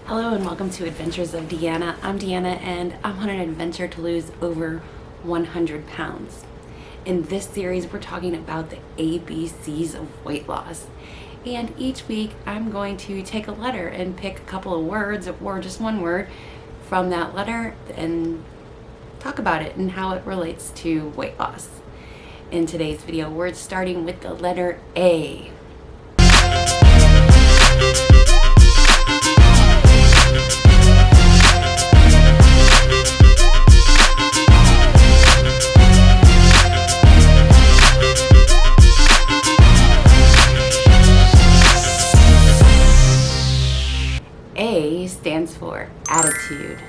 Hello and welcome to Adventures of Deanna. I'm Deanna and I'm on an adventure to lose over 100 pounds. In this series, we're talking about the ABCs of weight loss. And each week, I'm going to take a letter and pick a couple of words or just one word from that letter and talk about it and how it relates to weight loss. In today's video, we're starting with the letter A. A stands for attitude.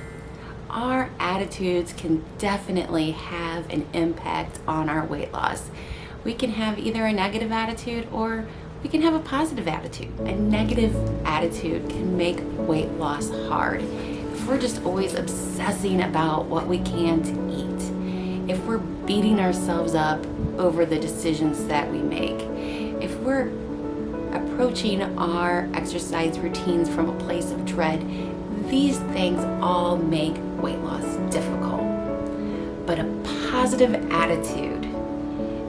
Our attitudes can definitely have an impact on our weight loss. We can have either a negative attitude or we can have a positive attitude. A negative attitude can make weight loss hard. If we're just always obsessing about what we can't eat, if we're beating ourselves up over the decisions that we make, if we're approaching our exercise routines from a place of dread, these things all make weight loss difficult. But a positive attitude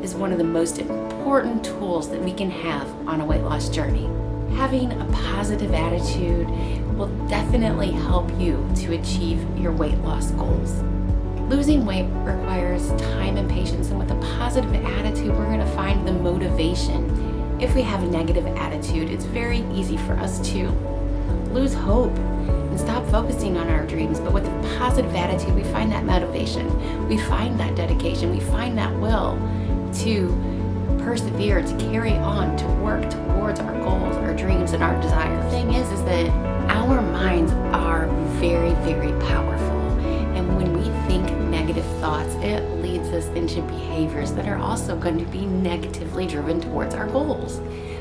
is one of the most important tools that we can have on a weight loss journey. Having a positive attitude will definitely help you to achieve your weight loss goals. Losing weight requires time and patience, and with a positive attitude, we're going to find the motivation. If we have a negative attitude, it's very easy for us to lose hope and stop focusing on our dreams. But with a positive attitude, we find that motivation, we find that dedication, we find that will to persevere, to carry on, to work towards our goals, our dreams, and our desires. The thing is that our minds are very, very powerful. And when we think negative thoughts, it leads us into behaviors that are also going to be negatively driven towards our goals.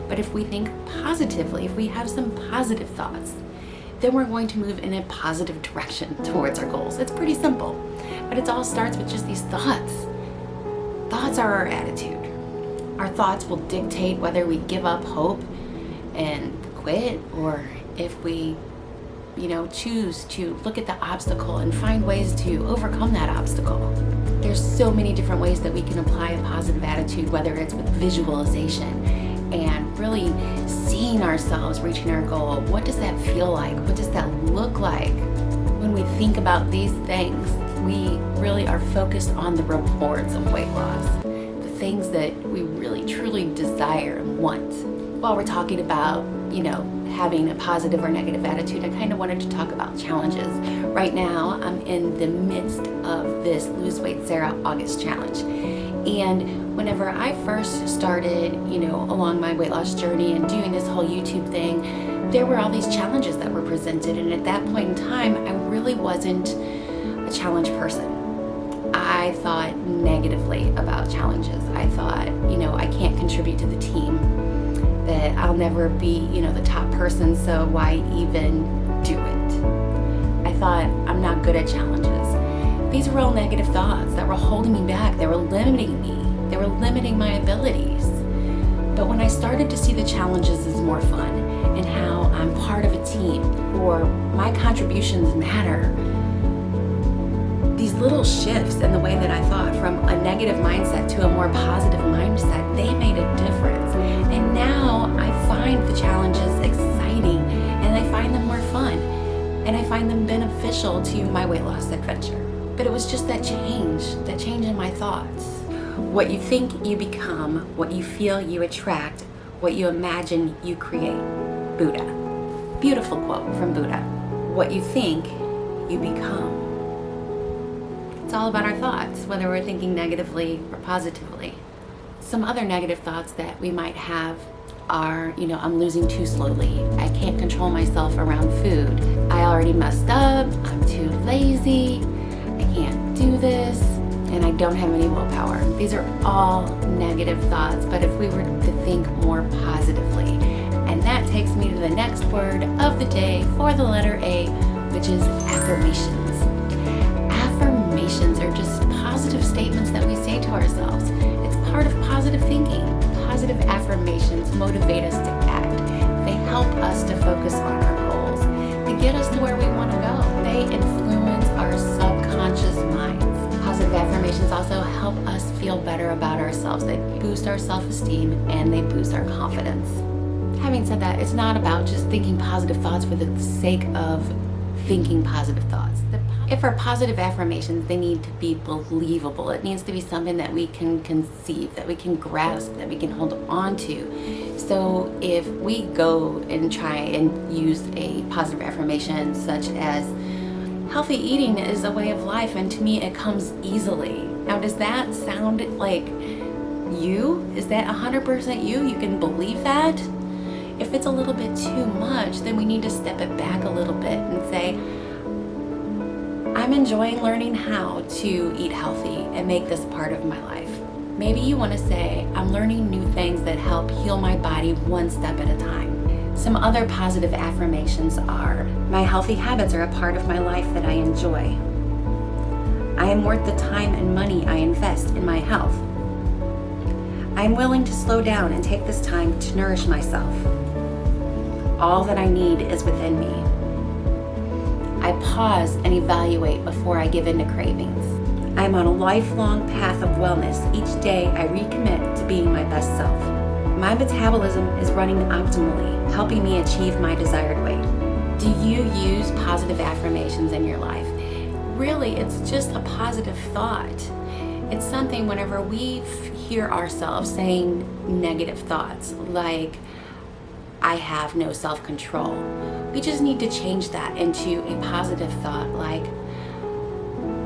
But if we think positively, if we have some positive thoughts, then we're going to move in a positive direction towards our goals. It's pretty simple, but it all starts with just these thoughts. Thoughts are our attitude. Our thoughts will dictate whether we give up hope and quit, or if we choose to look at the obstacle and find ways to overcome that obstacle. There's so many different ways that we can apply a positive attitude, whether it's with visualization and really seeing ourselves reaching our goal. What does that feel like? What does that look like? When we think about these things, we really are focused on the rewards of weight loss, the things that we really truly desire and want. While we're talking about, having a positive or negative attitude, I kind of wanted to talk about challenges. Right now, I'm in the midst of this Lose Weight Sarah August challenge. And whenever I first started, along my weight loss journey and doing this whole YouTube thing, there were all these challenges that were presented. And at that point in time, I really wasn't a challenge person. I thought negatively about challenges. I thought, I can't contribute to the team, that I'll never be, the top person, so why even do it? I thought I'm not good at challenges. These were all negative thoughts that were holding me back. They were limiting me. They were limiting my abilities. But when I started to see the challenges as more fun and how I'm part of a team, or my contributions matter, these little shifts in the way that I thought from a negative mindset to a more positive mindset, they made a difference. And now I find the challenges exciting, and I find them more fun, and I find them beneficial to my weight loss adventure. But it was just that change in my thoughts. What you think, you become. What you feel, you attract. What you imagine, you create. Buddha. Beautiful quote from Buddha. What you think, you become. It's all about our thoughts, whether we're thinking negatively or positively. Some other negative thoughts that we might have are, I'm losing too slowly. I can't control myself around food. I already messed up. I'm too lazy. I can't do this. And I don't have any willpower. These are all negative thoughts, but if we were to think more positively, and that takes me to the next word of the day for the letter A, which is affirmations. Affirmations are just positive statements that we say to ourselves. It's part of positive thinking. Positive affirmations motivate us to act. They help us to focus on our goals. They get us to also help us feel better about ourselves. They boost our self-esteem and they boost our confidence. Having said that, it's not about just thinking positive thoughts for the sake of thinking positive thoughts. If our positive affirmations, they need to be believable. It needs to be something that we can conceive, that we can grasp, that we can hold on to. So if we go and try and use a positive affirmation such as, healthy eating is a way of life, and to me it comes easily. Now, does that sound like you? Is that 100% you? You can believe that? If it's a little bit too much, then we need to step it back a little bit and say, I'm enjoying learning how to eat healthy and make this part of my life. Maybe you want to say, I'm learning new things that help heal my body one step at a time. Some other positive affirmations are, my healthy habits are a part of my life that I enjoy. I am worth the time and money I invest in my health. I am willing to slow down and take this time to nourish myself. All that I need is within me. I pause and evaluate before I give in to cravings. I am on a lifelong path of wellness. Each day I recommit to being my best self. My metabolism is running optimally, helping me achieve my desired weight. Do you use positive affirmations in your life? Really, it's just a positive thought. It's something whenever we hear ourselves saying negative thoughts, like, I have no self-control, we just need to change that into a positive thought, like,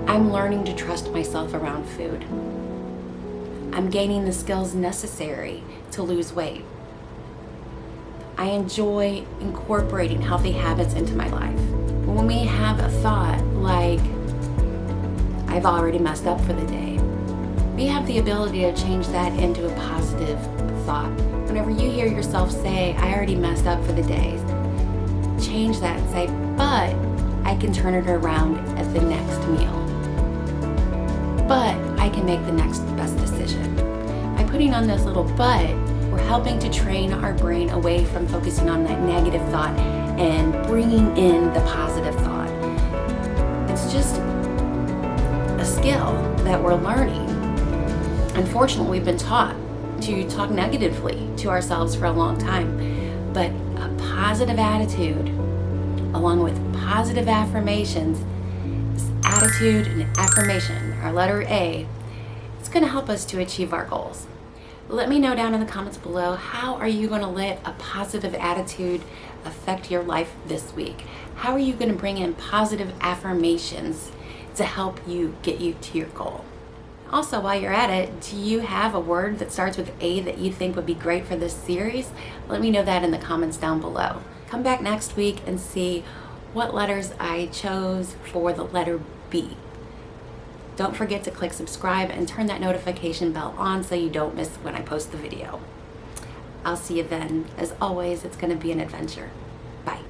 I'm learning to trust myself around food. I'm gaining the skills necessary to lose weight. I enjoy incorporating healthy habits into my life. When we have a thought like, I've already messed up for the day, we have the ability to change that into a positive thought. Whenever you hear yourself say, I already messed up for the day, change that and say, but I can turn it around at the next meal. But I can make the next best decision. By putting on this little but, we're helping to train our brain away from focusing on that negative thought and bringing in the positive thought. It's just a skill that we're learning. Unfortunately, we've been taught to talk negatively to ourselves for a long time, but a positive attitude along with positive affirmations, attitude and affirmation, our letter A, it's going to help us to achieve our goals. Let me know down in the comments below, how are you going to let a positive attitude affect your life this week? How are you going to bring in positive affirmations to help you get you to your goal? Also, while you're at it, do you have a word that starts with A that you think would be great for this series? Let me know that in the comments down below. Come back next week and see what letters I chose for the letter B. Don't forget to click subscribe and turn that notification bell on so you don't miss when I post the video. I'll see you then. As always, it's going to be an adventure. Bye.